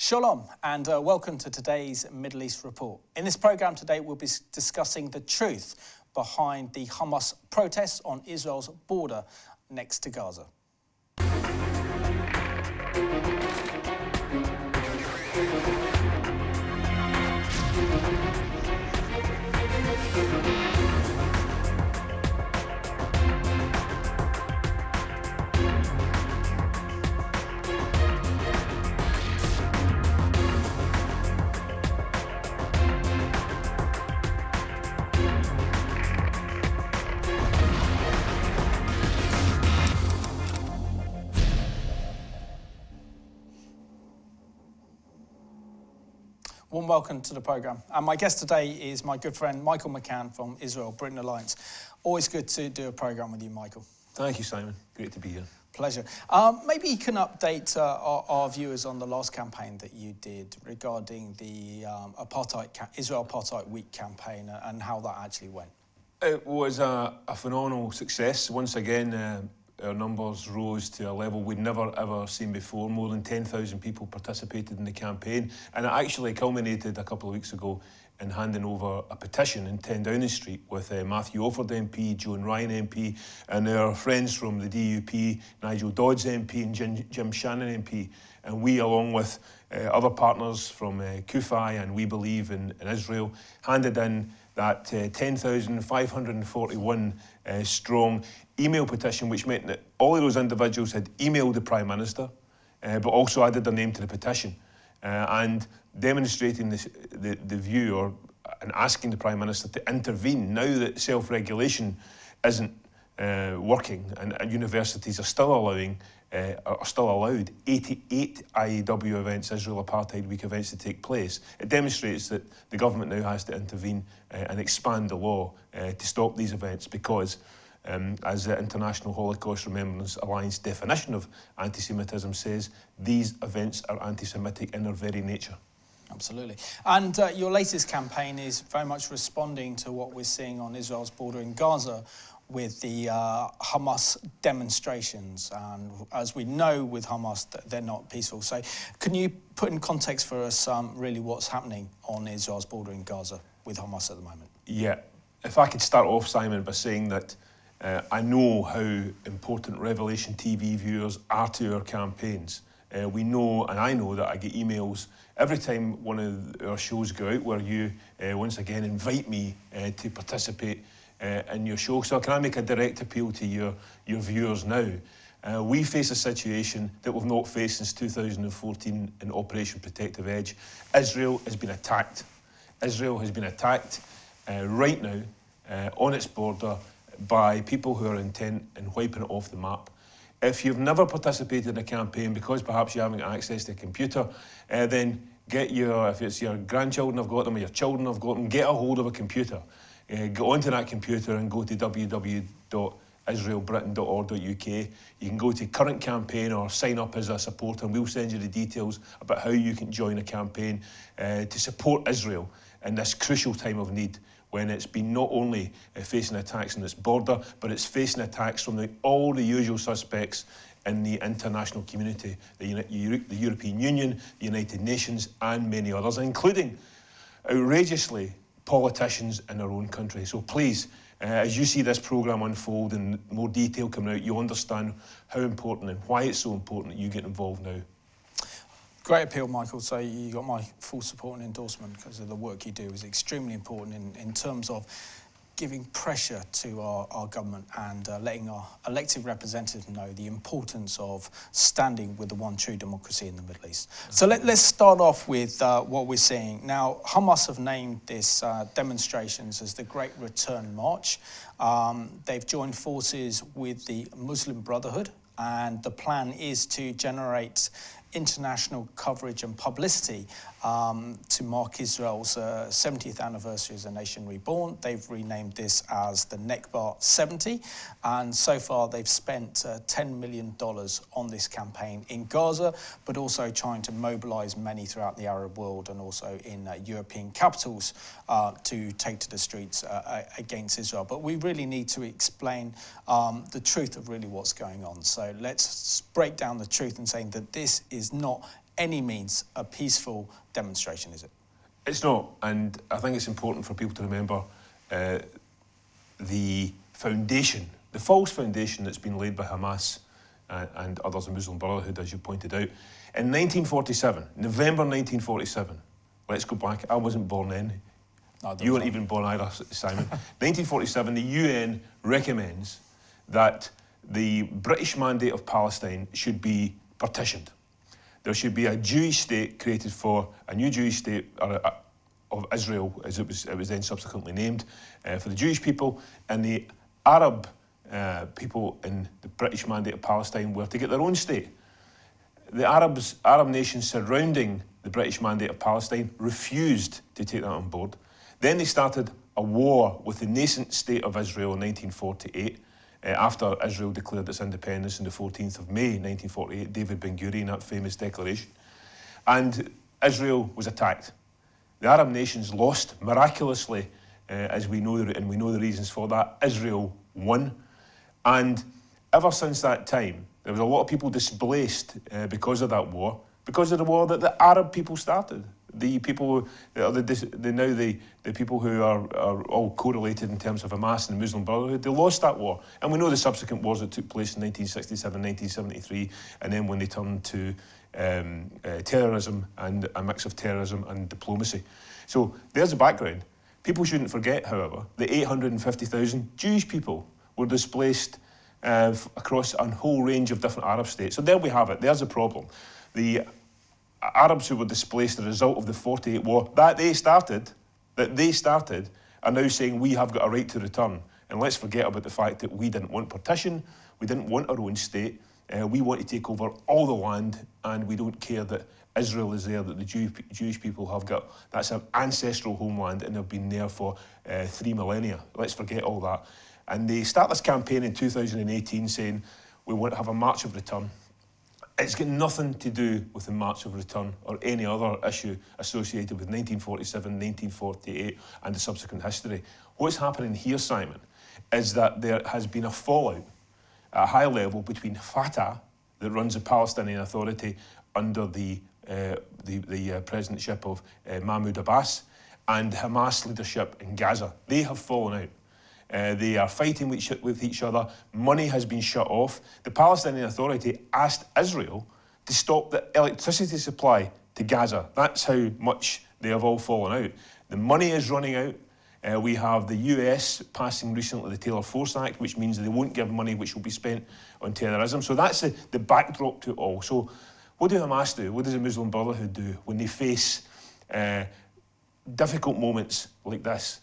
Shalom and welcome to today's Middle East Report. In this programme today we'll be discussing the truth behind the Hamas protests on Israel's border next to Gaza. Warm welcome to the programme. And my guest today is my good friend Michael McCann from Israel-Britain Alliance. Always good to do a programme with you, Michael. Thank you, Simon. Great to be here. Pleasure. Maybe you can update our viewers on the last campaign that you did regarding the Israel Apartheid Week campaign and how that actually went. It was a phenomenal success. Once again, our numbers rose to a level we'd never ever seen before. More than 10,000 people participated in the campaign, and it actually culminated a couple of weeks ago in handing over a petition in 10 Downing Street with Matthew Offord MP, Joan Ryan MP, and our friends from the DUP, Nigel Dodds MP and Jim Shannon MP. And we, along with other partners from Kufi and We Believe in Israel, handed in that 10,541 strong email petition, which meant that all of those individuals had emailed the Prime Minister, but also added their name to the petition, and demonstrating the view and asking the Prime Minister to intervene now that self-regulation isn't working and universities are still allowed 88 IAW events, Israel Apartheid Week events, to take place. It demonstrates that the government now has to intervene and expand the law to stop these events because, as the International Holocaust Remembrance Alliance definition of anti-Semitism says, these events are anti-Semitic in their very nature. Absolutely. And your latest campaign is very much responding to what we're seeing on Israel's border in Gaza with the Hamas demonstrations. And as we know with Hamas, they're not peaceful. So can you put in context for us really what's happening on Israel's border in Gaza with Hamas at the moment? Yeah. If I could start off, Simon, by saying that I know how important Revelation TV viewers are to our campaigns. We know, and I know, that I get emails every time one of our shows go out where you once again invite me to participate in your show. So can I make a direct appeal to your viewers now? We face a situation that we've not faced since 2014 in Operation Protective Edge. Israel has been attacked. Israel has been attacked right now on its border by people who are intent in wiping it off the map. If you've never participated in a campaign because perhaps you haven't got access to a computer, then if it's your grandchildren have got them or your children have got them, get a hold of a computer. Go onto that computer and go to www.israelbritain.org.uk. You can go to current campaign or sign up as a supporter, and we'll send you the details about how you can join a campaign to support Israel in this crucial time of need, when it's been not only facing attacks on its border, but it's facing attacks from all the usual suspects in the international community, the European Union, the United Nations, and many others, including, outrageously, politicians in our own country. So please, as you see this programme unfold and more detail coming out, you understand how important and why it's so important that you get involved now. Great appeal, Michael. So you got my full support and endorsement because of the work you do is extremely important in terms of giving pressure to our government and letting our elected representatives know the importance of standing with the one true democracy in the Middle East. So let's start off with what we're seeing. Now, Hamas have named this demonstrations as the Great Return March. They've joined forces with the Muslim Brotherhood, and the plan is to generate international coverage and publicity to mark Israel's 70th anniversary as a nation reborn. They've renamed this as the Nekba 70, and so far they've spent $10 million on this campaign in Gaza, but also trying to mobilise many throughout the Arab world and also in European capitals to take to the streets against Israel. But we really need to explain the truth of really what's going on. So let's break down the truth and saying that this is not any means a peaceful demonstration, is it? It's not, and I think it's important for people to remember the foundation, the false foundation that's been laid by Hamas and others in Muslim Brotherhood, as you pointed out. In 1947, November 1947, let's go back, I wasn't born then. No, you weren't even born either, Simon. 1947, the UN recommends that the British Mandate of Palestine should be partitioned. There should be a Jewish state created for a new Jewish state of Israel, as it was then subsequently named, for the Jewish people, and the Arab people in the British Mandate of Palestine were to get their own state. The Arab nations surrounding the British Mandate of Palestine refused to take that on board. Then they started a war with the nascent state of Israel in 1948, after Israel declared its independence on the 14th of May 1948, David Ben-Gurion, that famous declaration. And Israel was attacked. The Arab nations lost miraculously, as we know, and we know the reasons for that. Israel won. And ever since that time, there was a lot of people displaced because of that war, because of the war that the Arab people started. The people, the people who are all correlated in terms of Hamas and the Muslim Brotherhood, they lost that war. And we know the subsequent wars that took place in 1967, 1973, and then when they turned to terrorism and a mix of terrorism and diplomacy. So there's the background. People shouldn't forget, however, that 850,000 Jewish people were displaced across a whole range of different Arab states. So there we have it. There's the problem. The Arabs who were displaced as a result of the 48 war that they started, are now saying we have got a right to return. And let's forget about the fact that we didn't want partition, we didn't want our own state, we want to take over all the land, and we don't care that Israel is there, that the Jewish people have got, that's an ancestral homeland, and they've been there for 3 millennia. Let's forget all that. And they start this campaign in 2018 saying we want to have a march of return. It's got nothing to do with the March of Return or any other issue associated with 1947, 1948 and the subsequent history. What's happening here, Simon, is that there has been a fallout at a high level between Fatah, that runs the Palestinian Authority under the presidentship of Mahmoud Abbas, and Hamas leadership in Gaza. They have fallen out. They are fighting with each other. Money has been shut off. The Palestinian Authority asked Israel to stop the electricity supply to Gaza. That's how much they have all fallen out. The money is running out. We have the US passing recently the Taylor Force Act, which means they won't give money which will be spent on terrorism. So that's the backdrop to it all. So what do Hamas do? What does the Muslim Brotherhood do when they face difficult moments like this?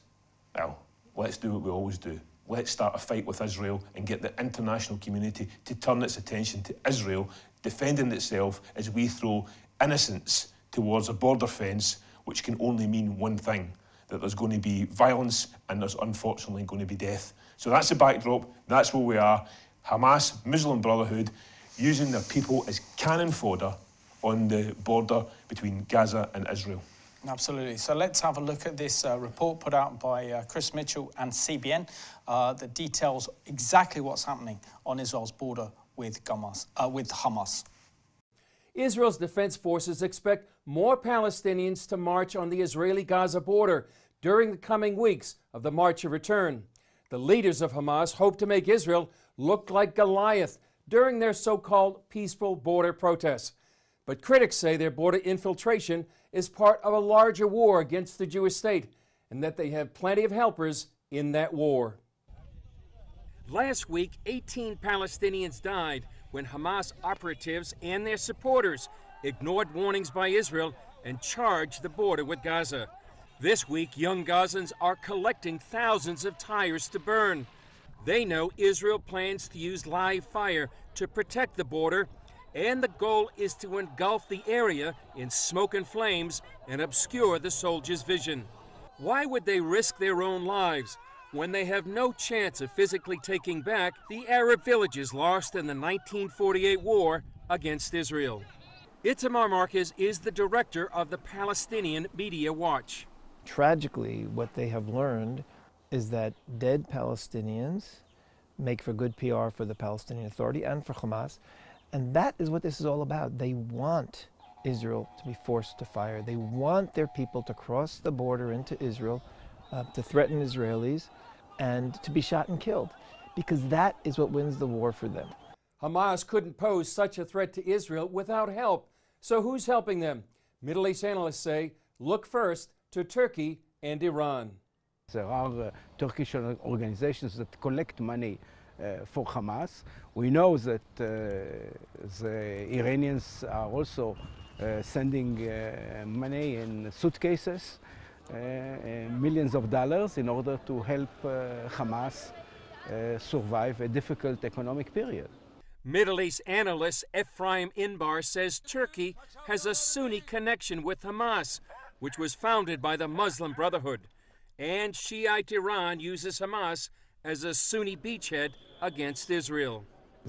Well, let's do what we always do. Let's start a fight with Israel and get the international community to turn its attention to Israel defending itself as we throw innocents towards a border fence, which can only mean one thing, that there's going to be violence and there's unfortunately going to be death. So that's the backdrop, that's where we are. Hamas, Muslim Brotherhood, using their people as cannon fodder on the border between Gaza and Israel. Absolutely. So let's have a look at this report put out by Chris Mitchell and CBN that details exactly what's happening on Israel's border with Hamas. Israel's defense forces expect more Palestinians to march on the Israeli-Gaza border during the coming weeks of the March of Return. The leaders of Hamas hope to make Israel look like Goliath during their so-called peaceful border protests. But critics say their border infiltration is part of a larger war against the Jewish state, and that they have plenty of helpers in that war. Last week, 18 Palestinians died when Hamas operatives and their supporters ignored warnings by Israel and charged the border with Gaza. This week, young Gazans are collecting thousands of tires to burn. They know Israel plans to use live fire to protect the border, and the goal is to engulf the area in smoke and flames and obscure the soldiers' vision. Why would they risk their own lives when they have no chance of physically taking back the Arab villages lost in the 1948 war against Israel? Itamar Marquez is the director of the Palestinian Media Watch. Tragically, what they have learned is that dead Palestinians make for good PR for the Palestinian Authority and for Hamas. And that is what this is all about. They want Israel to be forced to fire. They want their people to cross the border into Israel, to threaten Israelis, and to be shot and killed, because that is what wins the war for them. Hamas couldn't pose such a threat to Israel without help. So who's helping them? Middle East analysts say, look first to Turkey and Iran. There are Turkish organizations that collect money for Hamas. We know that the Iranians are also sending money in suitcases, millions of dollars, in order to help Hamas survive a difficult economic period. Middle East analyst Ephraim Inbar says Turkey has a Sunni connection with Hamas, which was founded by the Muslim Brotherhood. And Shiite Iran uses Hamas as a Sunni beachhead against Israel.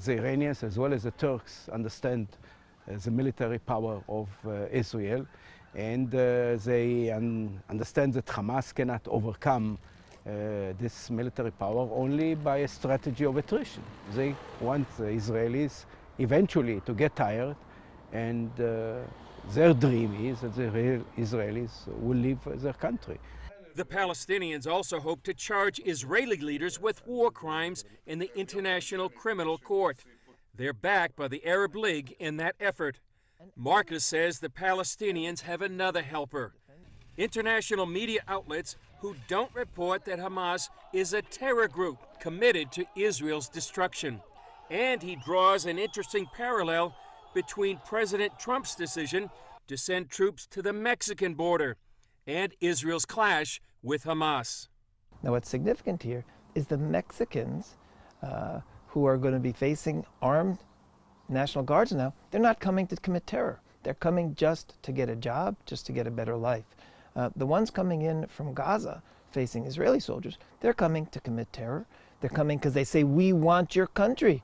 The Iranians as well as the Turks understand the military power of Israel, and they understand that Hamas cannot overcome this military power only by a strategy of attrition. They want the Israelis eventually to get tired, and their dream is that the Israelis will leave their country. The Palestinians also hope to charge Israeli leaders with war crimes in the International Criminal Court. They're backed by the Arab League in that effort. Marcus says the Palestinians have another helper: international media outlets who don't report that Hamas is a terror group committed to Israel's destruction. And he draws an interesting parallel between President Trump's decision to send troops to the Mexican border and Israel's clash with Hamas. Now, what's significant here is the Mexicans who are going to be facing armed National Guards now, they're not coming to commit terror. They're coming just to get a job, just to get a better life. The ones coming in from Gaza facing Israeli soldiers, they're coming to commit terror. They're coming because they say, we want your country.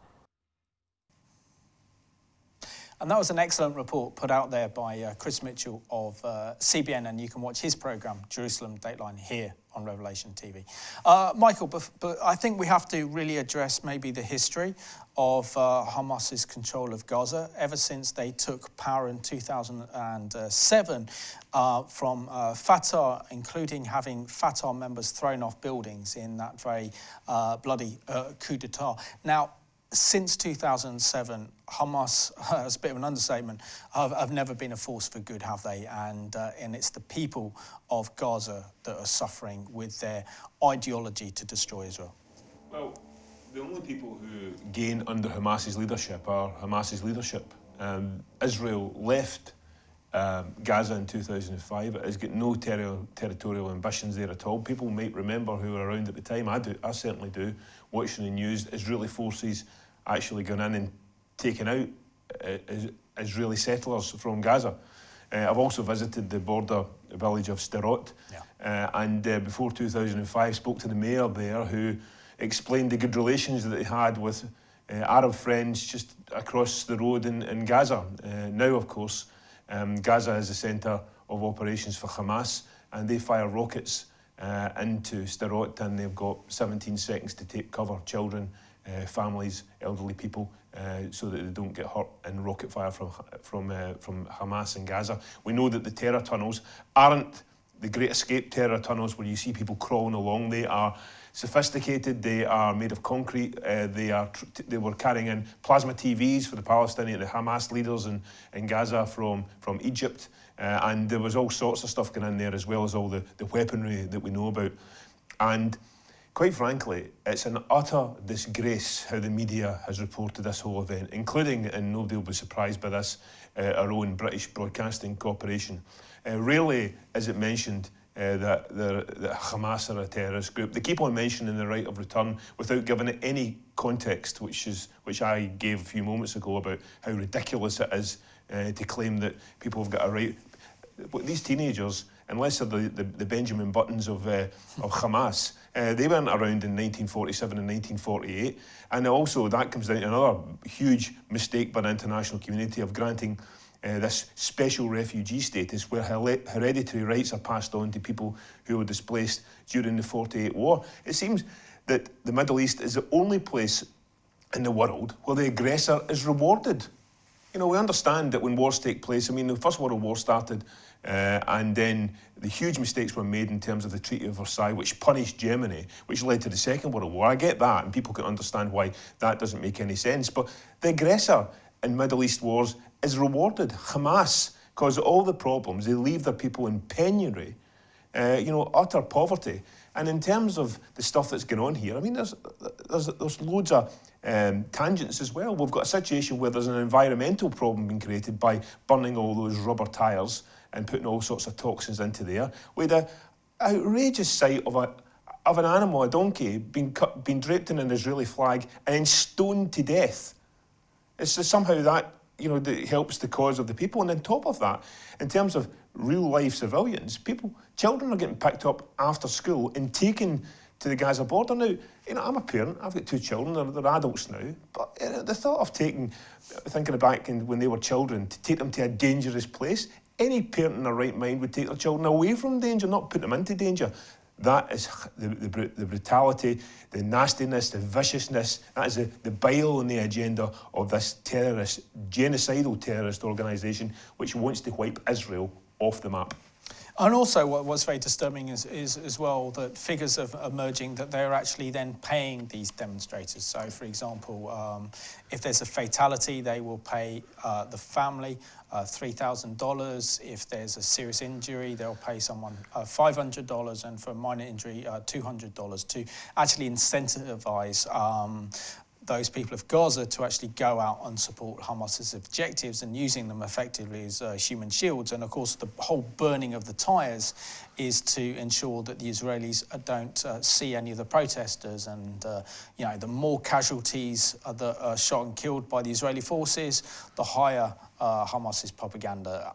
And that was an excellent report put out there by Chris Mitchell of CBN, and you can watch his programme, Jerusalem Dateline, here on Revelation TV. Michael, but I think we have to really address maybe the history of Hamas's control of Gaza ever since they took power in 2007 from Fatah, including having Fatah members thrown off buildings in that very bloody coup d'etat. Now, since 2007, Hamas, as a bit of an understatement, have never been a force for good, have they? And it's the people of Gaza that are suffering with their ideology to destroy Israel. Well, the only people who gain under Hamas's leadership are Hamas's leadership. Israel left Gaza in 2005. It has got no territorial ambitions there at all. People might remember who were around at the time. I certainly do. Watching the news, Israeli forces actually gone in and taken out Israeli settlers from Gaza. I've also visited the border village of Sderot, and before 2005 spoke to the mayor there, who explained the good relations that they had with Arab friends just across the road in Gaza. Now, of course, Gaza is the centre of operations for Hamas, and they fire rockets into Sderot, and they've got 17 seconds to take cover. Children, families, elderly people, so that they don't get hurt in rocket fire from Hamas in Gaza. We know that the terror tunnels aren't the Great Escape terror tunnels where you see people crawling along. They are sophisticated. They are made of concrete. They were carrying in plasma TVs for the Hamas leaders in Gaza from Egypt. And there was all sorts of stuff going in there, as well as all the weaponry that we know about. And quite frankly, it's an utter disgrace how the media has reported this whole event, including, and nobody will be surprised by this, our own British Broadcasting Corporation. Rarely is it mentioned that Hamas are a terrorist group. They keep on mentioning the right of return without giving it any context, which I gave a few moments ago about how ridiculous it is to claim that people have got a right. But these teenagers, unless they're the Benjamin Buttons of Hamas, they weren't around in 1947 and 1948. And also that comes down to another huge mistake by the international community of granting this special refugee status, where hereditary rights are passed on to people who were displaced during the 48 war. It seems that the Middle East is the only place in the world where the aggressor is rewarded. You know, we understand that when wars take place, I mean, the First World War started, and then the huge mistakes were made in terms of the Treaty of Versailles, which punished Germany, which led to the Second World War. I get that, and people can understand why that doesn't make any sense. But the aggressor in Middle East wars is rewarded. Hamas cause all the problems. They leave their people in penury, you know, utter poverty. And in terms of the stuff that's going on here, I mean, there's loads of tangents as well. We've got a situation where there's an environmental problem being created by burning all those rubber tyres and putting all sorts of toxins into there. We had an outrageous sight of an animal, a donkey, being draped in an Israeli flag and then stoned to death. It's just somehow that, you know, that helps the cause of the people. And on top of that, in terms of real life civilians, children are getting picked up after school and taken to the Gaza border. Now, you know, I'm a parent, I've got 2 children, they're adults now, but the thought of thinking back when they were children, to take them to a dangerous place, any parent in their right mind would take their children away from danger, not put them into danger. That is the brutality, the nastiness, the viciousness. That is the bile and the agenda of this genocidal terrorist organisation which wants to wipe Israel off the map. And also what's very disturbing is as well that figures are emerging that they're actually then paying these demonstrators. So, for example, if there's a fatality, they will pay the family $3,000. If there's a serious injury, they'll pay someone $500, and for a minor injury, $200 to actually incentivize those people of Gaza to actually go out and support Hamas's objectives and using them effectively as human shields. And of course, the whole burning of the tyres is to ensure that the Israelis don't see any of the protesters. And you know, the more casualties that are shot and killed by the Israeli forces, the higher Hamas's propaganda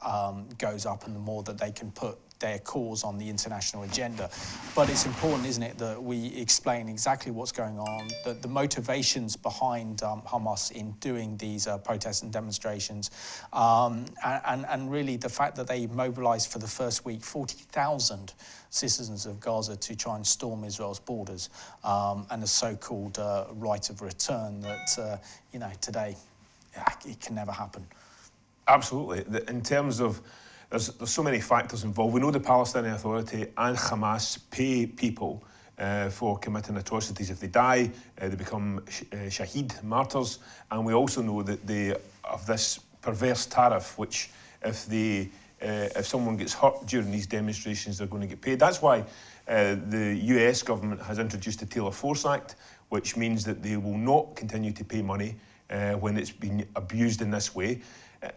goes up, and the more that they can put their cause on the international agenda. But it's important, isn't it, that we explain exactly what's going on, the motivations behind Hamas in doing these protests and demonstrations, and really the fact that they mobilised for the first week 40,000 citizens of Gaza to try and storm Israel's borders, and a so-called right of return that, you know, today it can never happen. Absolutely. In terms of there's so many factors involved. We know the Palestinian Authority and Hamas pay people for committing atrocities. If they die, they become shaheed, martyrs. And we also know that they have this perverse tariff, which if someone gets hurt during these demonstrations, they're going to get paid. That's why the US government has introduced the Taylor Force Act, which means that they will not continue to pay money when it's been abused in this way.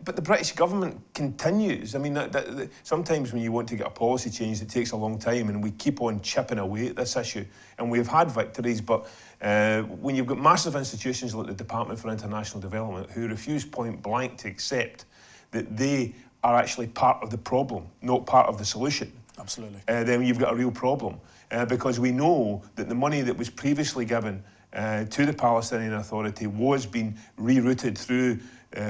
But the British government continues. I mean, sometimes when you want to get a policy change, it takes a long time, and we keep on chipping away at this issue. And we've had victories, but when you've got massive institutions like the Department for International Development who refuse point blank to accept that they are actually part of the problem, not part of the solution, absolutely, then you've got a real problem. Because we know that the money that was previously given to the Palestinian Authority was being rerouted through,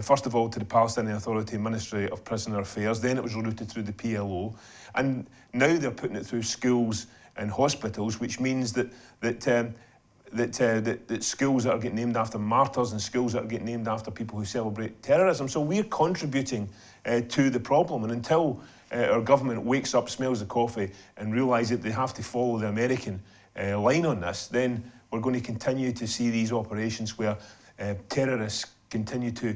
first of all, to the Palestinian Authority Ministry of Prisoner Affairs, then it was rerouted through the PLO, and now they're putting it through schools and hospitals, which means that schools that are getting named after martyrs and schools that are getting named after people who celebrate terrorism. So we're contributing to the problem, and until our government wakes up, smells the coffee, and realises that they have to follow the American line on this, then we're going to continue to see these operations where terrorists continue to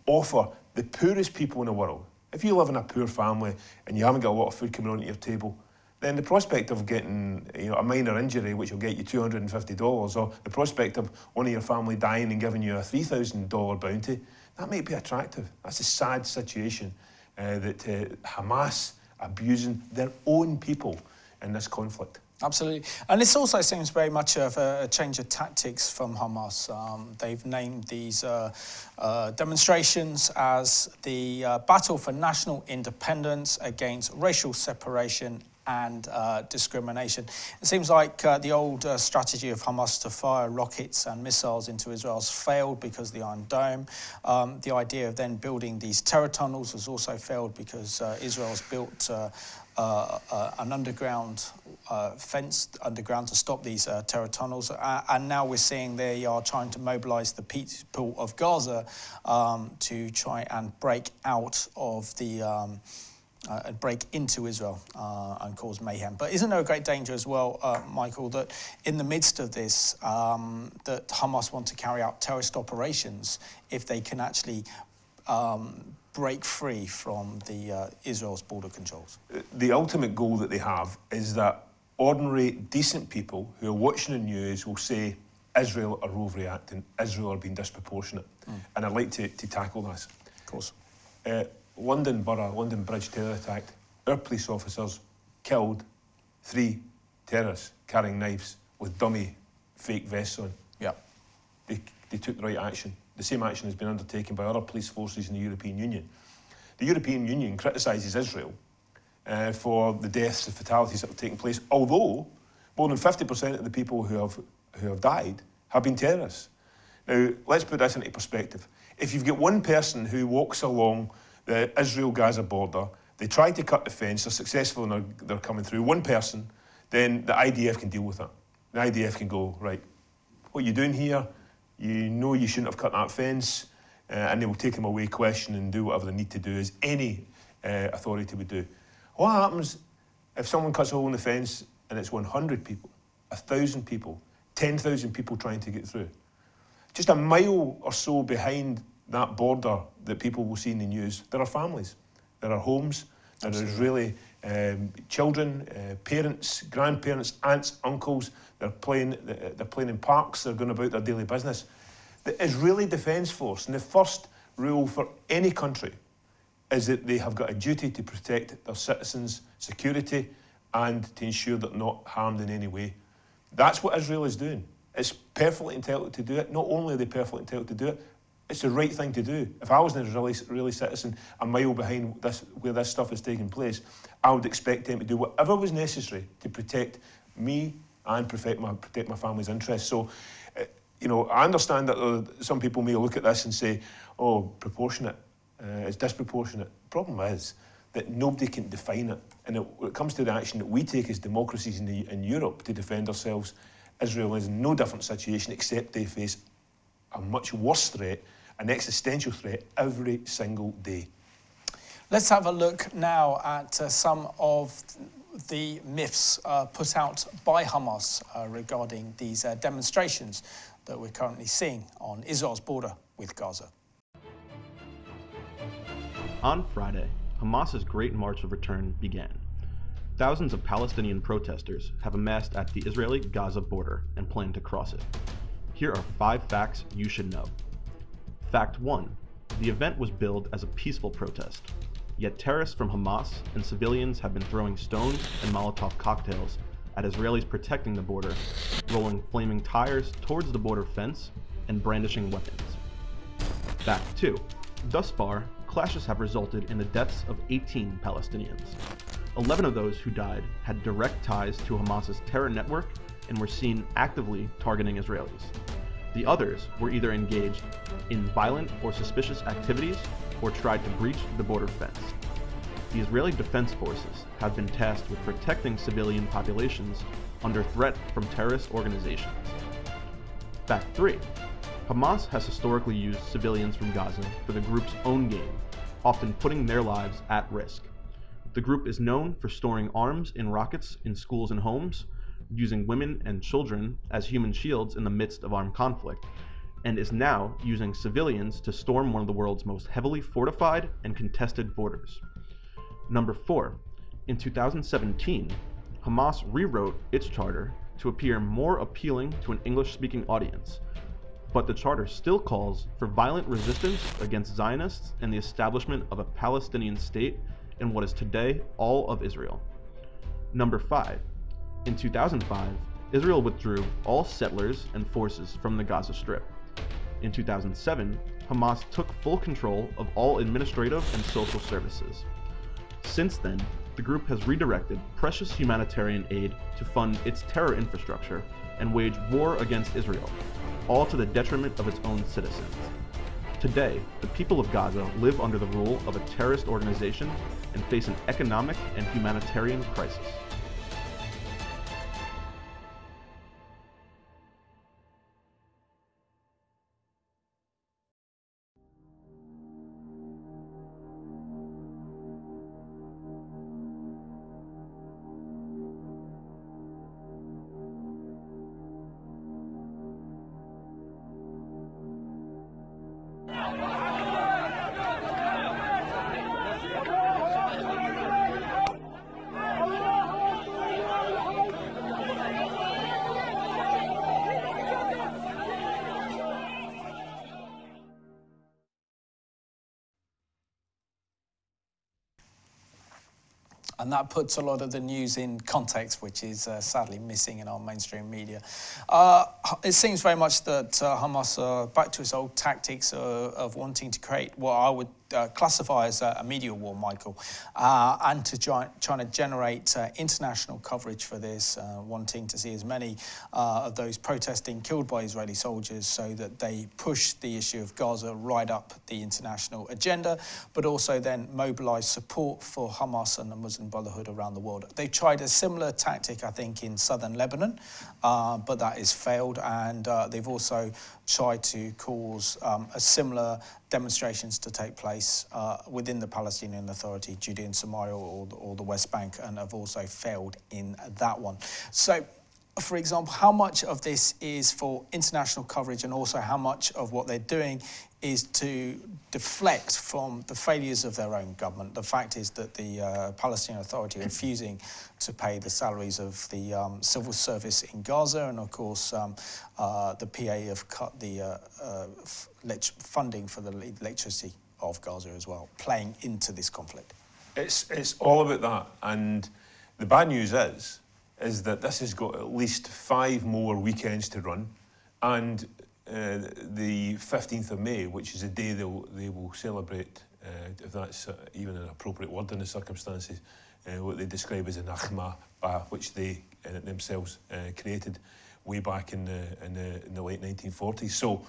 offer the poorest people in the world. If you live in a poor family and you haven't got a lot of food coming onto your table, then the prospect of getting, you know, a minor injury, which will get you $250, or the prospect of one of your family dying and giving you a $3,000 bounty, that might be attractive. That's a sad situation that Hamas abusing their own people in this conflict. Absolutely. And this also seems very much of a change of tactics from Hamas. They've named these demonstrations as the battle for national independence against racial separation and discrimination. It seems like the old strategy of Hamas to fire rockets and missiles into Israel's failed because of the Iron Dome. The idea of then building these terror tunnels has also failed because Israel's built an underground fence underground to stop these terror tunnels, and now we're seeing they are trying to mobilise the people of Gaza to try and break out of the break into Israel and cause mayhem. But isn't there a great danger as well, Michael, that in the midst of this, that Hamas want to carry out terrorist operations if they can actually break free from the Israel's border controls? The ultimate goal that they have is that ordinary, decent people who are watching the news will say Israel are overreacting, Israel are being disproportionate. And I'd like to tackle this. Of course. London Bridge terror attack. Our police officers killed 3 terrorists carrying knives with dummy fake vests on. Yeah. They took the right action. The same action has been undertaken by other police forces in the European Union. The European Union criticises Israel for the deaths and fatalities that have taken place, although more than 50% of the people who have died have been terrorists. Now, let's put this into perspective. If you've got one person who walks along the Israel-Gaza border, they try to cut the fence, they're successful and they're coming through, one person, then the IDF can deal with that. The IDF can go, right, what are you doing here? You know you shouldn't have cut that fence, and they will take them away, question and do whatever they need to do, as any authority would do. What happens if someone cuts a hole in the fence and it's 100 people, 1,000 people, 10,000 people trying to get through? Just a mile or so behind that border that people will see in the news, there are families, there are homes, there are Israeli children, parents, grandparents, aunts, uncles. They're playing in parks, they're going about their daily business. The Israeli Defence Force, and the first rule for any country is that they have got a duty to protect their citizens' security and to ensure they're not harmed in any way. That's what Israel is doing. It's perfectly entitled to do it. Not only are they perfectly entitled to do it, it's the right thing to do. If I was an Israeli citizen a mile behind where this stuff is taking place, I would expect them to do whatever was necessary to protect me and protect my family's interests. So, you know, I understand that some people may look at this and say, oh, proportionate, it's disproportionate. The problem is that nobody can define it. And when it comes to the action that we take as democracies in Europe to defend ourselves, Israel is in no different situation except they face a much worse threat, an existential threat, every single day. Let's have a look now at some of the myths put out by Hamas regarding these demonstrations that we're currently seeing on Israel's border with Gaza. On Friday, Hamas's Great March of Return began. Thousands of Palestinian protesters have amassed at the Israeli-Gaza border and plan to cross it. Here are 5 facts you should know. Fact 1. The event was billed as a peaceful protest, yet terrorists from Hamas and civilians have been throwing stones and Molotov cocktails at Israelis protecting the border, rolling flaming tires towards the border fence, and brandishing weapons. Fact 2. Thus far, clashes have resulted in the deaths of 18 Palestinians. 11 of those who died had direct ties to Hamas's terror network and were seen actively targeting Israelis. The others were either engaged in violent or suspicious activities or tried to breach the border fence. The Israeli Defense Forces have been tasked with protecting civilian populations under threat from terrorist organizations. Fact 3. Hamas has historically used civilians from Gaza for the group's own gain, often putting their lives at risk. The group is known for storing arms and rockets in schools and homes, using women and children as human shields in the midst of armed conflict, and is now using civilians to storm one of the world's most heavily fortified and contested borders. Number 4. In 2017, Hamas rewrote its charter to appear more appealing to an English-speaking audience, but the charter still calls for violent resistance against Zionists and the establishment of a Palestinian state in what is today all of Israel. Number 5. In 2005, Israel withdrew all settlers and forces from the Gaza Strip. In 2007, Hamas took full control of all administrative and social services. Since then, the group has redirected precious humanitarian aid to fund its terror infrastructure and wage war against Israel, all to the detriment of its own citizens. Today, the people of Gaza live under the rule of a terrorist organization and face an economic and humanitarian crisis. And that puts a lot of the news in context, which is sadly missing in our mainstream media. It seems very much that Hamas are back to its old tactics of wanting to create what I would classify as a media war, Michael, and to trying to generate international coverage for this, wanting to see as many of those protesting killed by Israeli soldiers so that they push the issue of Gaza right up the international agenda, but also then mobilise support for Hamas and the Muslim Brotherhood around the world. They tried a similar tactic, I think, in southern Lebanon, but that has failed, and they've also tried to cause a similar demonstrations to take place within the Palestinian Authority, Judea and Samaria or the West Bank, and have also failed in that one. So, for example, how much of this is for international coverage, and also how much of what they're doing is to deflect from the failures of their own government? The fact is that the Palestinian Authority are refusing to pay the salaries of the civil service in Gaza, and of course the PA have cut the funding for the electricity of Gaza as well, playing into this conflict. It's all about that, and the bad news is that this has got at least 5 more weekends to run, and the 15th of May, which is a day they will celebrate, if that's even an appropriate word in the circumstances, what they describe as a Nakba, which they themselves created way back in the late 1940s. So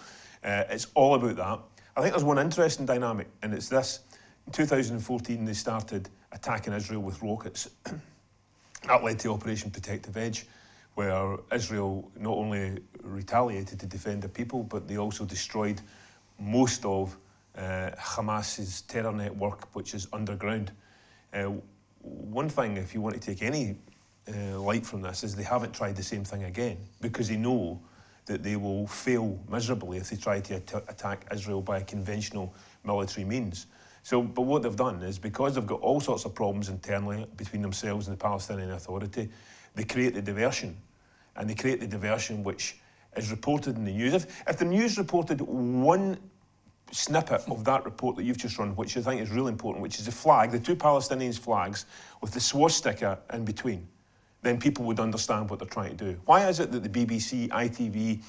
it's all about that. I think there's one interesting dynamic, and it's this. In 2014, they started attacking Israel with rockets. That led to Operation Protective Edge, where Israel not only retaliated to defend the people, but they also destroyed most of Hamas's terror network, which is underground. One thing, if you want to take any light from this, is they haven't tried the same thing again, because they know that they will fail miserably if they try to attack Israel by conventional military means. So, but what they've done is, because they've got all sorts of problems internally between themselves and the Palestinian Authority, they create the diversion. And they create the diversion which is reported in the news. If the news reported one snippet of that report that you've just run, which I think is really important, which is the flag, the 2 Palestinian flags with the swastika in between, then people would understand what they're trying to do. Why is it that the BBC, ITV,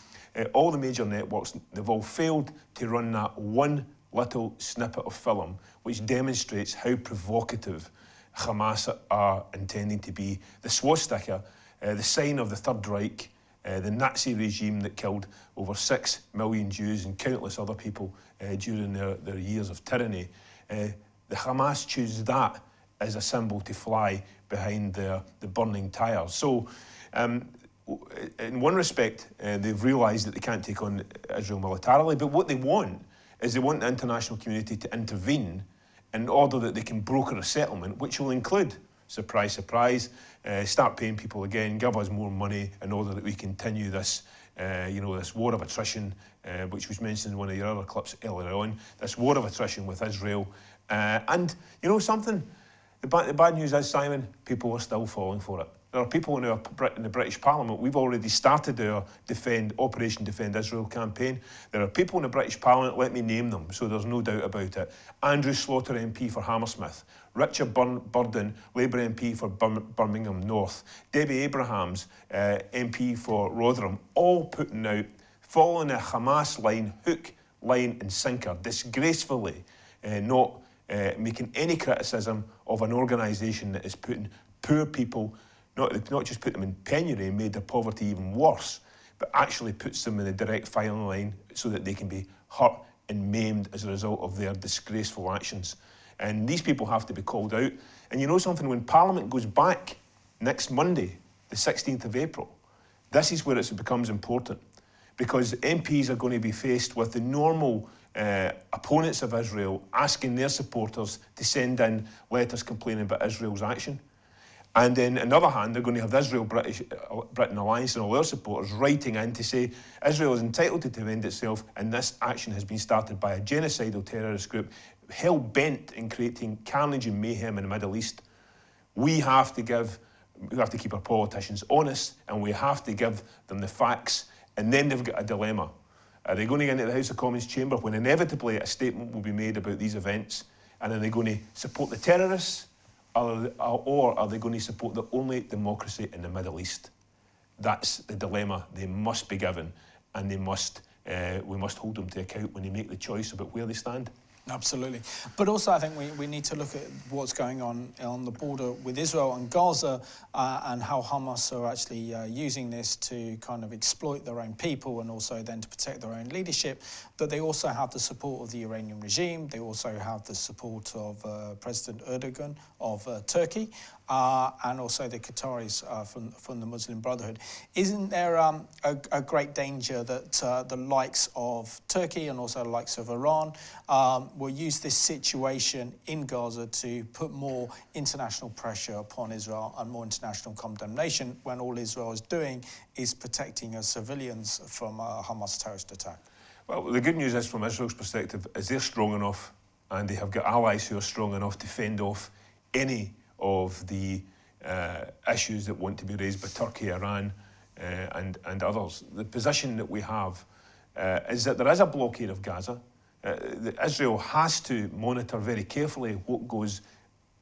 all the major networks, they've all failed to run that one little snippet of film which demonstrates how provocative Hamas are intending to be? The swastika, the sign of the Third Reich, the Nazi regime that killed over 6 million Jews and countless other people during their years of tyranny. The Hamas choose that as a symbol to fly behind the burning tyres. So, in one respect, they've realised that they can't take on Israel militarily, but what they want is they want the international community to intervene in order that they can broker a settlement, which will include, surprise, surprise, start paying people again, give us more money in order that we continue this, this war of attrition, which was mentioned in one of your other clips earlier on, this war of attrition with Israel. And you know something? The bad news is, Simon, people are still falling for it. There are people in the British Parliament. We've already started our Operation Defend Israel campaign. There are people in the British Parliament, let me name them, so there's no doubt about it. Andrew Slaughter MP for Hammersmith, Richard Burden, Labour MP for Birmingham North, Debbie Abrahams, MP for Rotherham, all putting out, following a Hamas line, hook, line and sinker, disgracefully not making any criticism of an organisation that is putting poor people, not just put them in penury and made their poverty even worse, but actually puts them in the direct firing line so that they can be hurt and maimed as a result of their disgraceful actions. And these people have to be called out. And you know something, when Parliament goes back next Monday, the 16th of April, this is where it becomes important, because MPs are going to be faced with the normal opponents of Israel asking their supporters to send in letters complaining about Israel's action. And then, on the other hand, they're going to have the Israel-Britain alliance and all their supporters writing in to say Israel is entitled to defend itself, and this action has been started by a genocidal terrorist group hell-bent in creating carnage and mayhem in the Middle East. We have to keep our politicians honest, and we have to give them the facts, and then they've got a dilemma. Are they going to get into the House of Commons chamber when inevitably a statement will be made about these events, and are they going to support the terrorists, or are they going to support the only democracy in the Middle East? That's the dilemma they must be given, and we must hold them to account when they make the choice about where they stand. Absolutely. But also I think we need to look at what's going on the border with Israel and Gaza, and how Hamas are actually using this to kind of exploit their own people and also then to protect their own leadership. But they also have the support of the Iranian regime. They also have the support of President Erdogan of Turkey, and also the Qataris from the Muslim Brotherhood. Isn't there a great danger that the likes of Turkey and also the likes of Iran will use this situation in Gaza to put more international pressure upon Israel and more international condemnation, when all Israel is doing is protecting civilians from a Hamas terrorist attack? Well, the good news is, from Israel's perspective, is they're strong enough, and they have got allies who are strong enough to fend off any of the issues that want to be raised by Turkey, Iran, and others. The position that we have is that there is a blockade of Gaza. Israel has to monitor very carefully what goes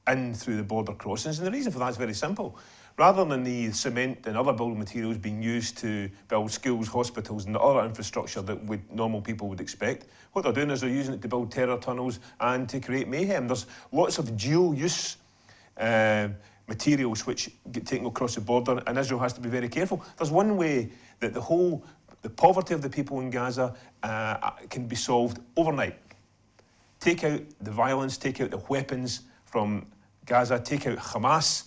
in through the border crossings, and the reason for that is very simple. Rather than the cement and other building materials being used to build schools, hospitals and other infrastructure that normal people would expect, what they're doing is they're using it to build terror tunnels and to create mayhem. There's lots of dual-use materials which get taken across the border, and Israel has to be very careful. There's one way that the poverty of the people in Gaza can be solved overnight. Take out the violence, take out the weapons from Gaza, take out Hamas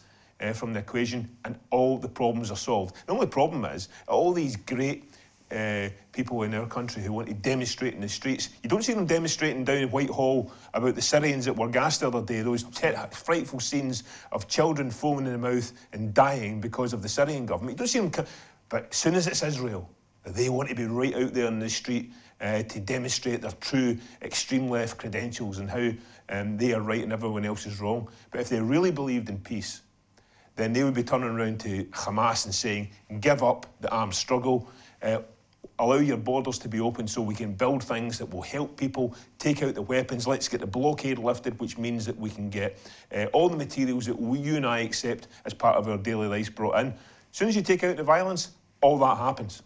from the equation, and all the problems are solved. The only problem is all these great people in our country who want to demonstrate in the streets. You don't see them demonstrating down in Whitehall about the Syrians that were gassed the other day, those frightful scenes of children foaming in the mouth and dying because of the Syrian government. You don't see them, but as soon as it's Israel, they want to be right out there in the street to demonstrate their true extreme left credentials and how they are right and everyone else is wrong. But if they really believed in peace, then they would be turning around to Hamas and saying, give up the armed struggle, allow your borders to be open so we can build things that will help people, take out the weapons, let's get the blockade lifted, which means that we can get all the materials that you and I accept as part of our daily lives brought in. As soon as you take out the violence, all that happens.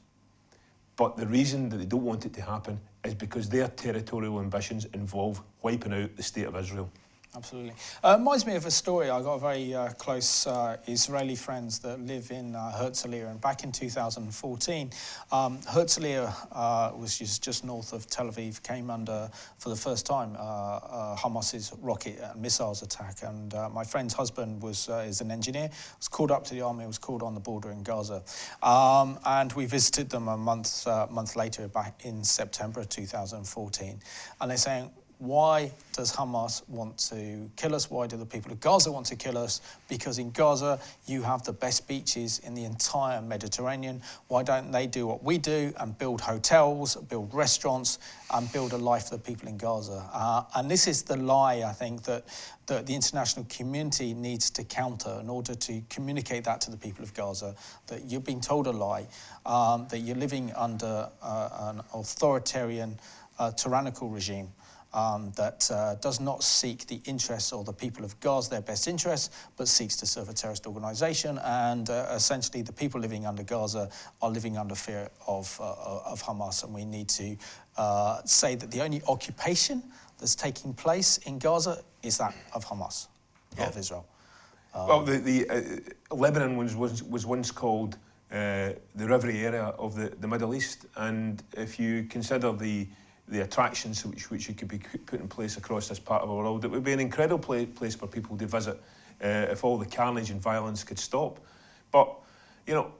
But the reason that they don't want it to happen is because their territorial ambitions involve wiping out the state of Israel. Absolutely. Reminds me of a story. I got very close Israeli friends that live in Herzliya, and back in 2014, Herzliya was just north of Tel Aviv, came under, for the first time, Hamas's rocket and missiles attack. And my friend's husband is an engineer, was called up to the army, was called on the border in Gaza. And we visited them a month later, back in September 2014. And they're saying, why does Hamas want to kill us? Why do the people of Gaza want to kill us? Because in Gaza, you have the best beaches in the entire Mediterranean. Why don't they do what we do and build hotels, build restaurants, and build a life for the people in Gaza? And this is the lie, I think, that the international community needs to counter in order to communicate that to the people of Gaza, that you're being told a lie, that you're living under an authoritarian, tyrannical regime. That does not seek the interests of the people of Gaza, their best interests, but seeks to serve a terrorist organisation. And essentially, the people living under Gaza are living under fear of Hamas. And we need to say that the only occupation that's taking place in Gaza is that of Hamas, of Israel. Well, the Lebanon was once called the Rivery area of the Middle East, and if you consider the attractions which could be put in place across this part of the world, it would be an incredible place for people to visit if all the carnage and violence could stop. But, you know,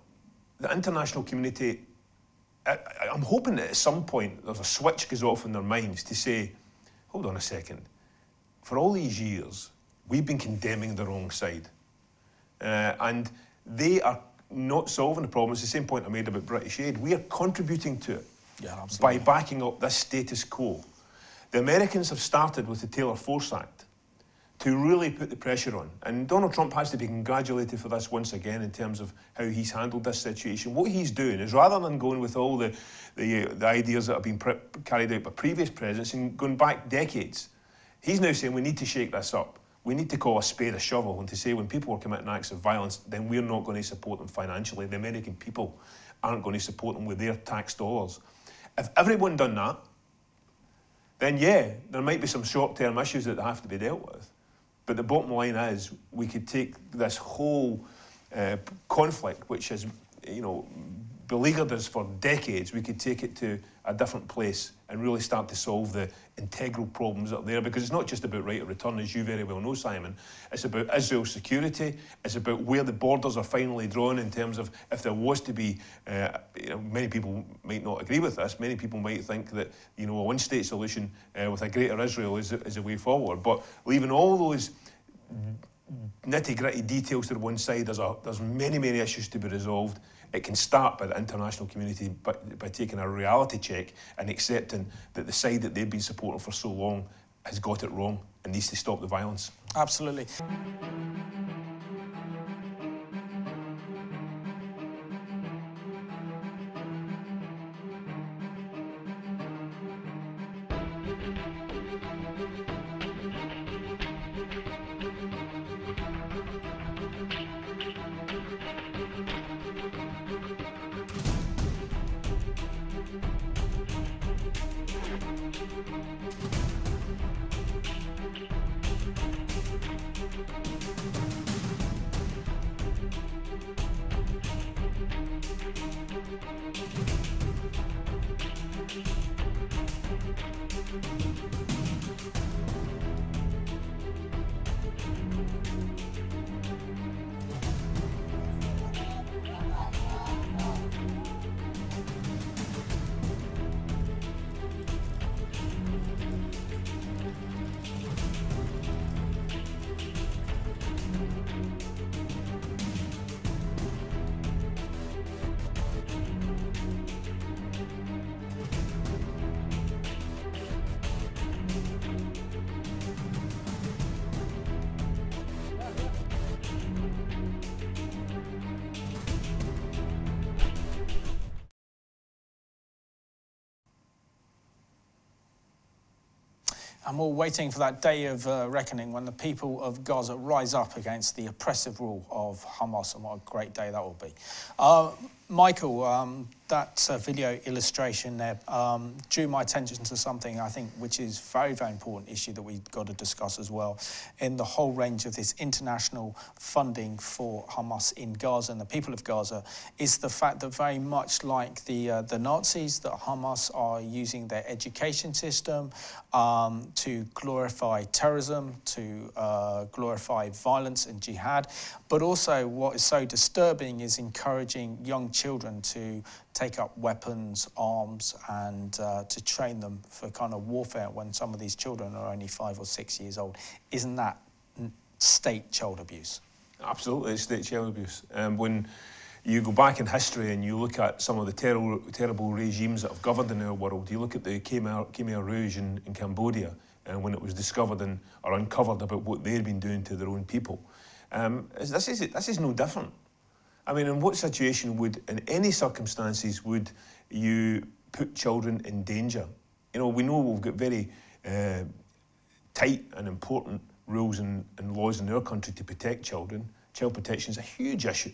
the international community, I'm hoping that at some point there's a switch goes off in their minds to say, hold on a second, for all these years, we've been condemning the wrong side. And they are not solving the problem. It's the same point I made about British aid. We are contributing to it. Yeah, by backing up this status quo. The Americans have started with the Taylor Force Act to really put the pressure on. And Donald Trump has to be congratulated for this once again in terms of how he's handled this situation. What he's doing is, rather than going with all the ideas that have been carried out by previous presidents and going back decades, he's now saying we need to shake this up. we need to call a spade a shovel and to say when people are committing acts of violence, then we're not going to support them financially. The American people aren't going to support them with their tax dollars. If everyone done that, then yeah, there might be some short-term issues that have to be dealt with. But the bottom line is we could take this whole conflict, which has, you know, beleaguered us for decades, we could take it to a different place and really start to solve the integral problems that are there, because it's not just about right of return, as you very well know, Simon. It's about Israel's security. It's about where the borders are finally drawn in terms of if there was to be, you know, many people might not agree with this. Many people might think that, you know, a one-state solution with a greater Israel is a way forward. But leaving all those nitty-gritty details to the one side, there's many, many issues to be resolved. It can start by the international community by taking a reality check and accepting that the side that they've been supporting for so long has got it wrong and needs to stop the violence. Absolutely. And we're waiting for that day of reckoning when the people of Gaza rise up against the oppressive rule of Hamas, and what a great day that will be. Michael, that video illustration there drew my attention to something I think which is a very, very important issue that we've got to discuss as well in the whole range of this international funding for Hamas in Gaza and the people of Gaza, is the fact that very much like the Nazis, that Hamas are using their education system to glorify terrorism, to glorify violence and jihad, but also what is so disturbing is encouraging young children to take up weapons, arms, and to train them for kind of warfare when some of these children are only 5 or 6 years old. Isn't that state child abuse? Absolutely, it's state child abuse. When you go back in history and you look at some of the terrible regimes that have governed in our world, you look at the Khmer Rouge in Cambodia, when it was discovered or uncovered about what they'd been doing to their own people. This is no different. I mean, in what situation in any circumstances, would you put children in danger? You know, we know we've got very tight and important rules and laws in our country to protect children. Child protection is a huge issue,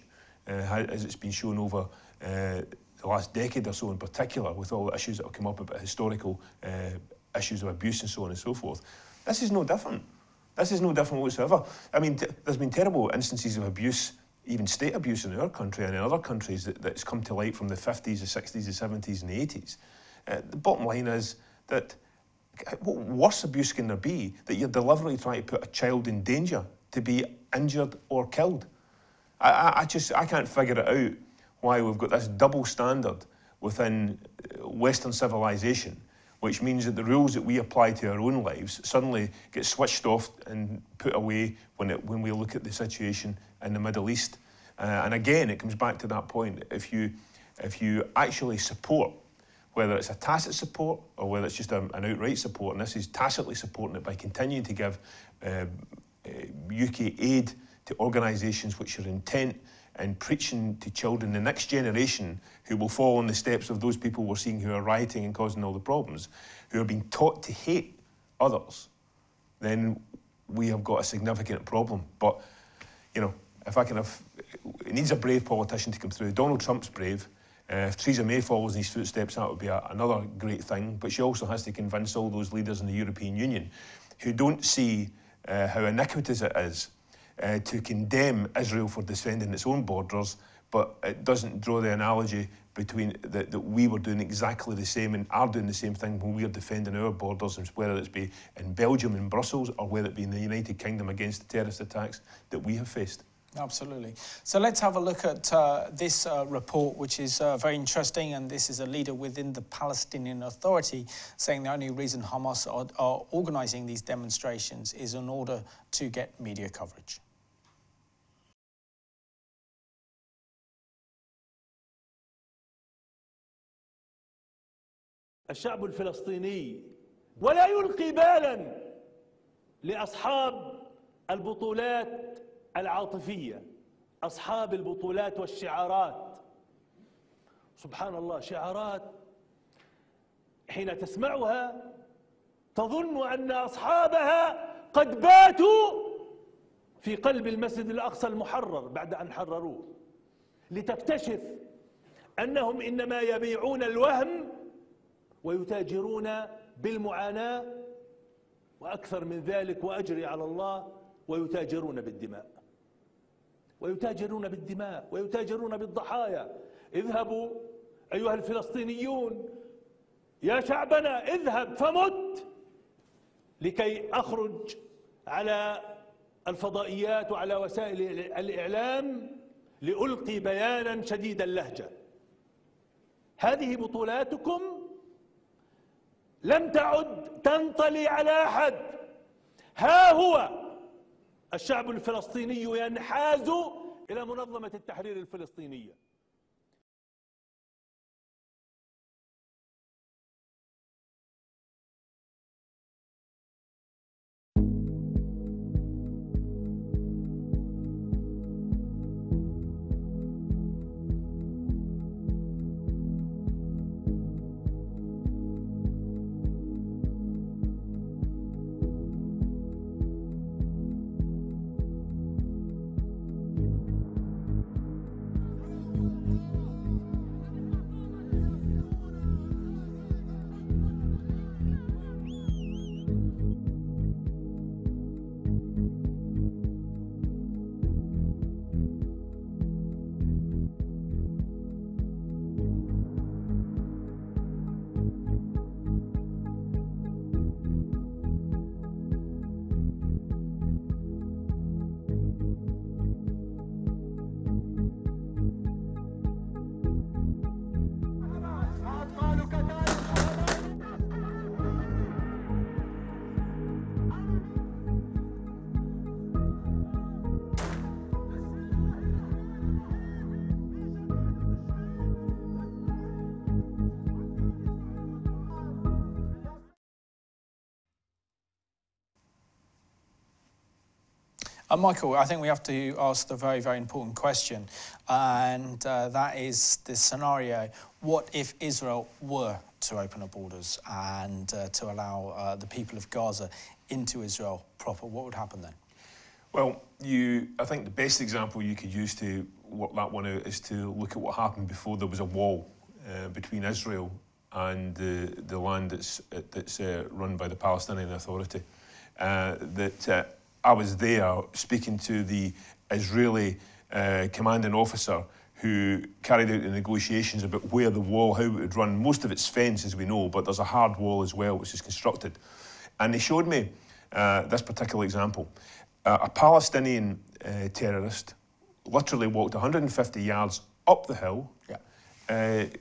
as it's been shown over the last decade or so in particular, with all the issues that have come up about historical issues of abuse and so on and so forth. This is no different. This is no different whatsoever. I mean, there's been terrible instances of abuse, even state abuse in our country and in other countries that's come to light from the 50s, the 60s, the 70s and the 80s. The bottom line is that what worse abuse can there be that you're deliberately trying to put a child in danger to be injured or killed? I can't figure it out why we've got this double standard within Western civilization, which means that the rules that we apply to our own lives suddenly get switched off and put away when we look at the situation in the Middle East. And again, it comes back to that point. If you actually support, whether it's a tacit support or whether it's just an outright support, and this is tacitly supporting it by continuing to give UK aid to organisations which are intent and preaching to children, the next generation who will follow in the steps of those people we're seeing who are rioting and causing all the problems, who are being taught to hate others, then we have got a significant problem. But, you know, if I can have, it needs a brave politician to come through. Donald Trump's brave. If Theresa May follows in his footsteps, that would be another great thing. But she also has to convince all those leaders in the European Union who don't see how iniquitous it is to condemn Israel for defending its own borders, but it doesn't draw the analogy between that we were doing exactly the same and are doing the same thing when we are defending our borders, whether it's be in Belgium and Brussels or whether it be in the United Kingdom against the terrorist attacks that we have faced. Absolutely. So let's have a look at this report, which is very interesting, and this is a leader within the Palestinian Authority saying the only reason Hamas are organising these demonstrations is in order to get media coverage. الشعب الفلسطيني ولا يلقي بالا لأصحاب البطولات العاطفية، أصحاب البطولات والشعارات. سبحان الله، شعارات حين تسمعها تظن أن أصحابها قد باتوا في قلب المسجد الأقصى المحرر بعد أن حرروه، لتكتشف أنهم إنما يبيعون الوهم ويتاجرون بالمعاناة، وأكثر من ذلك وأجري على الله، ويتاجرون بالدماء، ويتاجرون بالدماء، ويتاجرون بالضحايا. اذهبوا أيها الفلسطينيون يا شعبنا، اذهب فمت لكي أخرج على الفضائيات وعلى وسائل الإعلام لألقي بيانا شديد اللهجة. هذه بطولاتكم لم تعد تنطلي على أحد. ها هو الشعب الفلسطيني ينحاز إلى منظمة التحرير الفلسطينية. Michael, I think we have to ask the very, very important question, and that is the scenario: what if Israel were to open her borders and to allow the people of Gaza into Israel proper? What would happen then? Well, I think the best example you could use to work that one out is to look at what happened before there was a wall between Israel and the land that's run by the Palestinian Authority. I was there speaking to the Israeli commanding officer who carried out the negotiations about where the wall, how it would run. Most of it's fence, as we know, but there's a hard wall as well, which is constructed. And he showed me this particular example. A Palestinian terrorist literally walked 150 yards up the hill,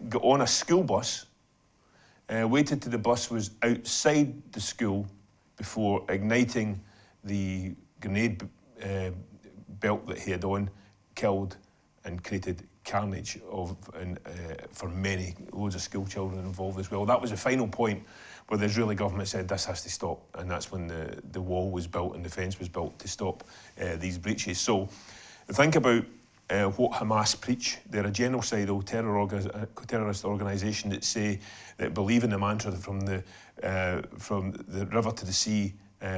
got on a school bus, waited till the bus was outside the school before igniting the grenade belt that he had on, killed and created carnage for loads of school children involved as well. That was the final point where the Israeli government said this has to stop, and that's when the wall was built and the fence was built to stop these breaches. So think about what Hamas preach. They're a genocidal terrorist organisation that believe in the mantra from the river to the sea,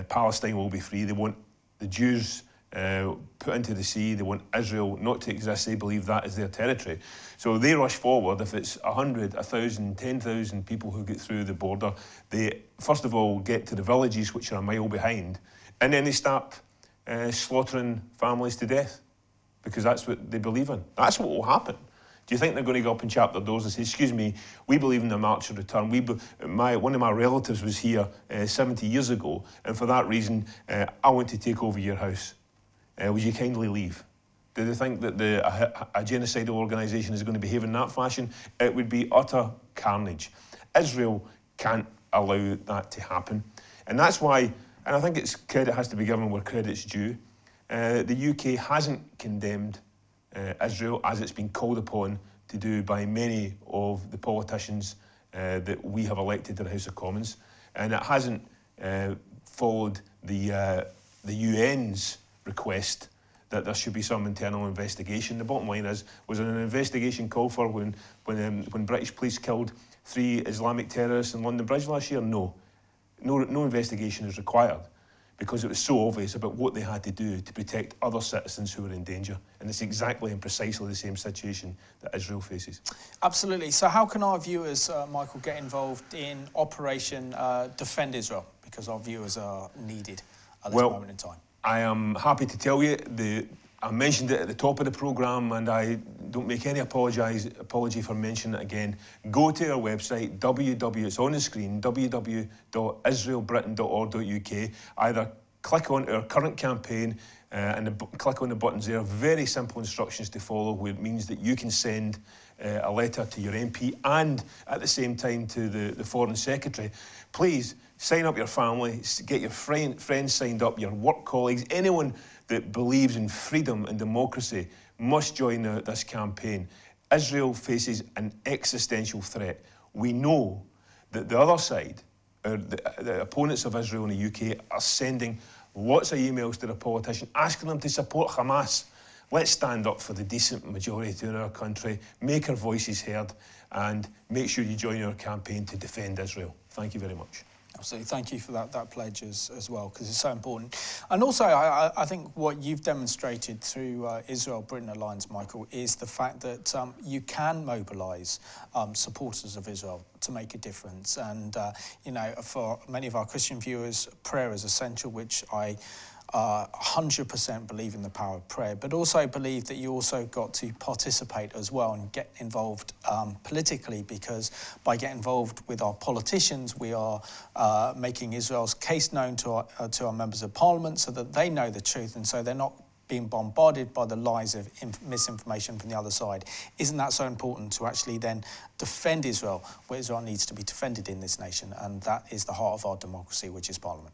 Palestine will be free. They want the Jews put into the sea. They want Israel not to exist. They believe that is their territory. So they rush forward. If it's 100, 1,000, 10,000 people who get through the border, they first of all get to the villages which are a mile behind, and then they start slaughtering families to death, because that's what they believe in. That's what will happen. Do you think they're going to go up and chap their doors and say, excuse me, we believe in the march of return. One of my relatives was here 70 years ago, and for that reason, I want to take over your house. Would you kindly leave? Do they think that a genocidal organisation is going to behave in that fashion? It would be utter carnage. Israel can't allow that to happen. And that's why, and I think it's credit has to be given where credit's due, the UK hasn't condemned Israel as it's been called upon to do by many of the politicians that we have elected to the House of Commons. And it hasn't followed the UN's request that there should be some internal investigation. The bottom line is, was an investigation called for when British police killed 3 Islamic terrorists in London Bridge last year? No investigation is required, because it was so obvious about what they had to do to protect other citizens who were in danger. And it's exactly and precisely the same situation that Israel faces. Absolutely. So how can our viewers, Michael, get involved in Operation Defend Israel? Because our viewers are needed at this moment in time. I am happy to tell you, I mentioned it at the top of the programme, and I don't make any apology for mentioning it again. Go to our website, it's on the screen, www.israelbritain.org.uk. Either click on our current campaign and click on the buttons there. Very simple instructions to follow, which means that you can send a letter to your MP and at the same time to the Foreign Secretary. Please sign up your family, get your friends signed up, your work colleagues, anyone that believes in freedom and democracy must join this campaign. Israel faces an existential threat. We know that the other side, the opponents of Israel in the UK, are sending lots of emails to the politicians asking them to support Hamas. Let's stand up for the decent majority in our country, make our voices heard, and make sure you join our campaign to defend Israel. Thank you very much. Absolutely, thank you for that pledge as well, because it's so important. And also, I think what you've demonstrated through Israel-Britain Alliance, Michael, is the fact that you can mobilise supporters of Israel to make a difference. And, you know, for many of our Christian viewers, prayer is essential, which I 100% believe in the power of prayer, but also believe that you also got to participate as well and get involved politically, because by getting involved with our politicians, we are making Israel's case known to our members of parliament so that they know the truth, and so they're not being bombarded by the lies of misinformation from the other side. Isn't that so important to actually then defend Israel where Israel needs to be defended in this nation? And that is the heart of our democracy, which is parliament.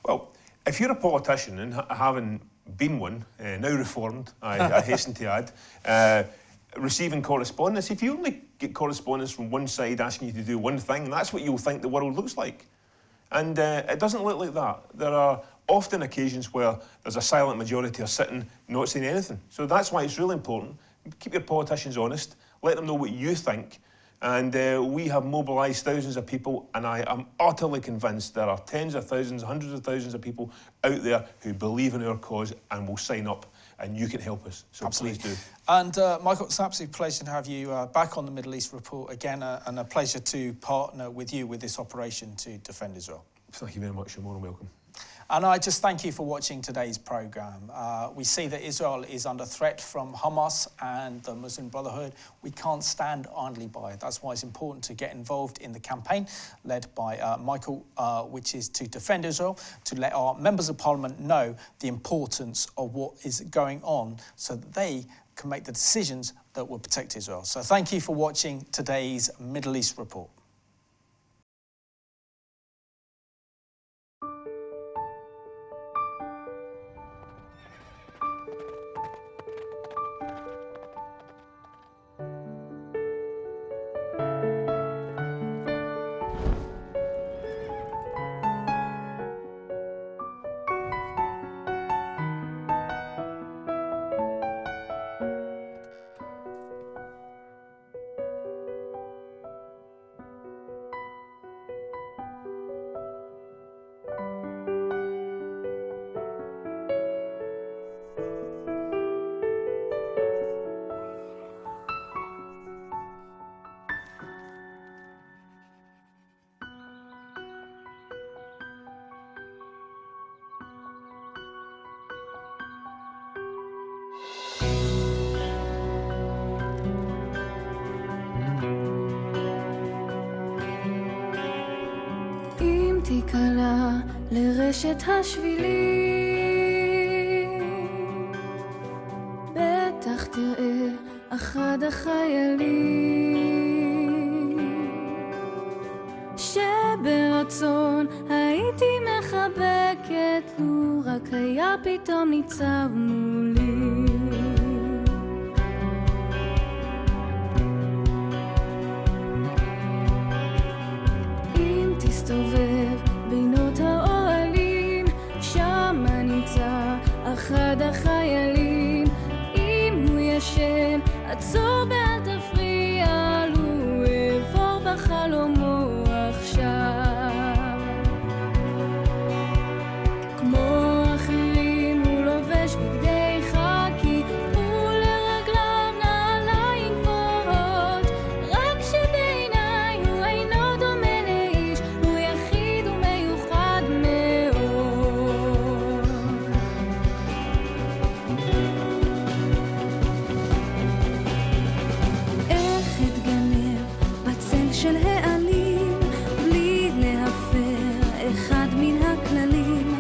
Well, if you're a politician, and having been one, now reformed, I hasten to add, receiving correspondence, if you only get correspondence from one side asking you to do one thing, that's what you'll think the world looks like. And it doesn't look like that. There are often occasions where there's a silent majority are sitting not saying anything. So that's why it's really important. Keep your politicians honest, let them know what you think. And we have mobilised thousands of people, and I am utterly convinced there are tens of thousands, hundreds of thousands of people out there who believe in our cause and will sign up, and you can help us. So absolutely. Please do. And Michael, it's an absolute pleasure to have you back on the Middle East Report again, and a pleasure to partner with you with this operation to defend Israel. Thank you very much. You're more than welcome. And I just thank you for watching today's programme. We see that Israel is under threat from Hamas and the Muslim Brotherhood. We can't stand idly by. That's why it's important to get involved in the campaign led by Michael, which is to defend Israel, to let our members of parliament know the importance of what is going on so that they can make the decisions that will protect Israel. So thank you for watching today's Middle East Report. תיקלע לרשת השבילים, בטח תראה אחד החיילים שברצון הייתי מחבקת לו רק היה פתאום ניצב מולי. אם תסתובב בינות האוהלים שמה נמצא אחד החיילים, אם הוא ישן עצור ואל תפריע לו, אעבור בחלומו עכשיו. כמו אחרים הוא לובש בגדי חקי ולרגליו נעליים גבוהות, רק שבעיניי הוא אינו דומה לאיש, הוא יחיד ומיוחד מאוד. איך אתגנב בצל של העלים בלי להפר אחד מן הכללים,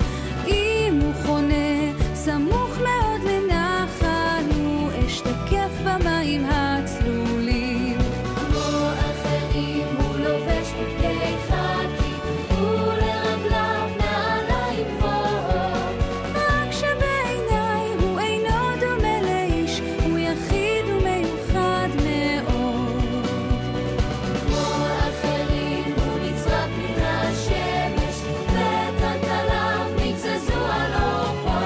אם הוא חונה סמוך מאוד לנחל הוא אשתקף במים הצלולים. כמו אחרים הוא לובש בגדי חקי ולרגליו נעליים גבוהות, רק שבעיניי הוא אינו דומה לאיש, הוא יחיד ומיוחד מאוד. כמו אחרים הוא נצרק מן השמש וטלטליו נגזזו על עורפו,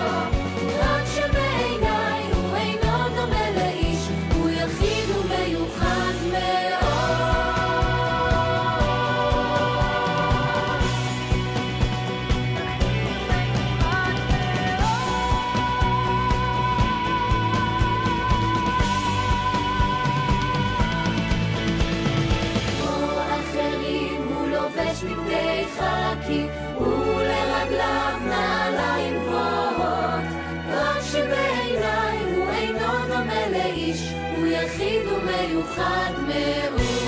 רק שבעיניי הוא אינו דומה לאיש, הוא יחיד ומיוחד מאוד. כמו אחרים הוא לובש בגדי חקי ולרגליו נעליים גבוהות, רק שבעיניי הוא אינו דומה לאיש, הוא יחיד ומיוחד מאוד.